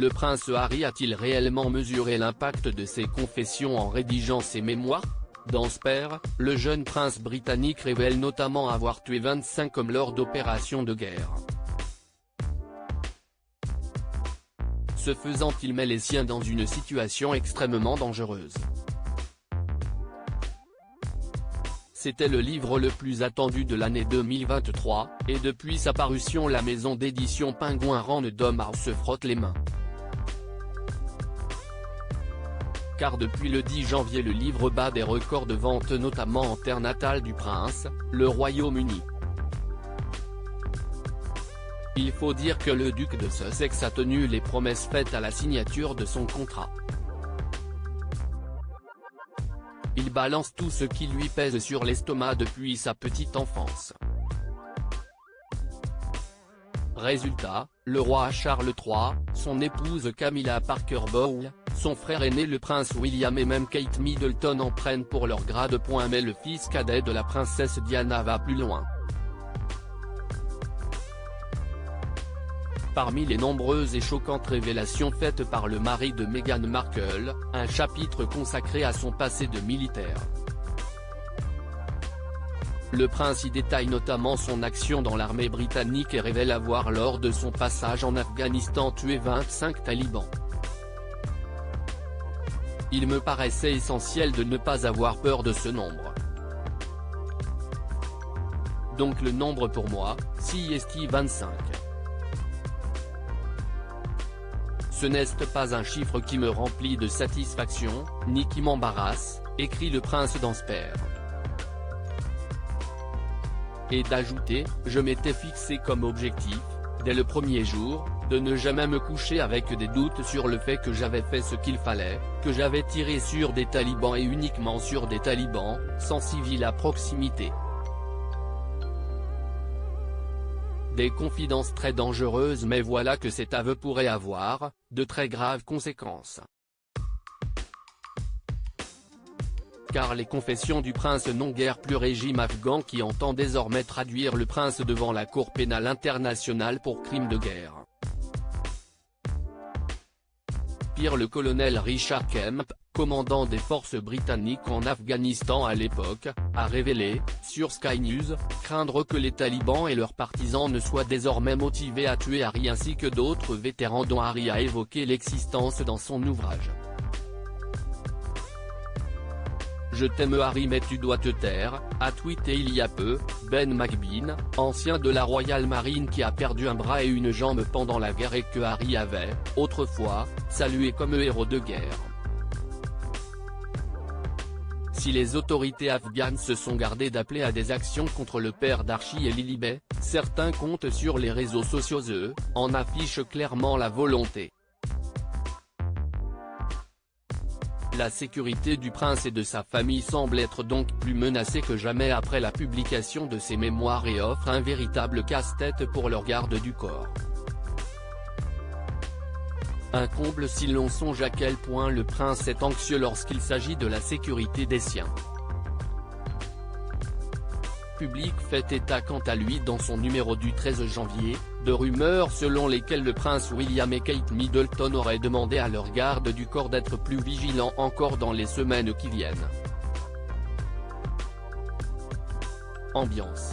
Le prince Harry a-t-il réellement mesuré l'impact de ses confessions en rédigeant ses mémoires? Dans Spare, le jeune prince britannique révèle notamment avoir tué 25 hommes lors d'opérations de guerre. Ce faisant, il met les siens dans une situation extrêmement dangereuse. C'était le livre le plus attendu de l'année 2023, et depuis sa parution la maison d'édition Penguin Random House se frotte les mains. Car depuis le 10 janvier le livre bat des records de vente notamment en terre natale du prince, le Royaume-Uni. Il faut dire que le duc de Sussex a tenu les promesses faites à la signature de son contrat. Il balance tout ce qui lui pèse sur l'estomac depuis sa petite enfance. Résultat, le roi Charles III, son épouse Camilla Parker Bowles, son frère aîné le prince William et même Kate Middleton en prennent pour leur grade. Mais le fils cadet de la princesse Diana va plus loin. Parmi les nombreuses et choquantes révélations faites par le mari de Meghan Markle, un chapitre consacré à son passé de militaire. Le prince y détaille notamment son action dans l'armée britannique et révèle avoir lors de son passage en Afghanistan tué 25 talibans. Il me paraissait essentiel de ne pas avoir peur de ce nombre. Donc le nombre pour moi, c'est 25. Ce n'est pas un chiffre qui me remplit de satisfaction, ni qui m'embarrasse, écrit le prince dans Spare. Et d'ajouter, je m'étais fixé comme objectif, dès le premier jour, de ne jamais me coucher avec des doutes sur le fait que j'avais fait ce qu'il fallait, que j'avais tiré sur des talibans et uniquement sur des talibans, sans civils à proximité. Des confidences très dangereuses, mais voilà que cet aveu pourrait avoir de très graves conséquences. Car les confessions du prince n'ont guère plus régime afghan qui entend désormais traduire le prince devant la Cour pénale internationale pour crimes de guerre. Pire, le colonel Richard Kemp, commandant des forces britanniques en Afghanistan à l'époque, a révélé, sur Sky News, craindre que les talibans et leurs partisans ne soient désormais motivés à tuer Harry ainsi que d'autres vétérans dont Harry a évoqué l'existence dans son ouvrage. Je t'aime Harry mais tu dois te taire, a tweeté il y a peu, Ben McBean, ancien de la Royal Marine qui a perdu un bras et une jambe pendant la guerre et que Harry avait, autrefois, salué comme héros de guerre. Si les autorités afghanes se sont gardées d'appeler à des actions contre le père d'Archie et Lilibet, certains comptes sur les réseaux sociaux en affichent clairement la volonté. La sécurité du prince et de sa famille semble être donc plus menacée que jamais après la publication de ses mémoires et offre un véritable casse-tête pour leur garde du corps. Un comble si l'on songe à quel point le prince est anxieux lorsqu'il s'agit de la sécurité des siens. Public fait état quant à lui dans son numéro du 13 janvier, de rumeurs selon lesquelles le prince William et Kate Middleton auraient demandé à leur garde du corps d'être plus vigilants encore dans les semaines qui viennent. Ambiance.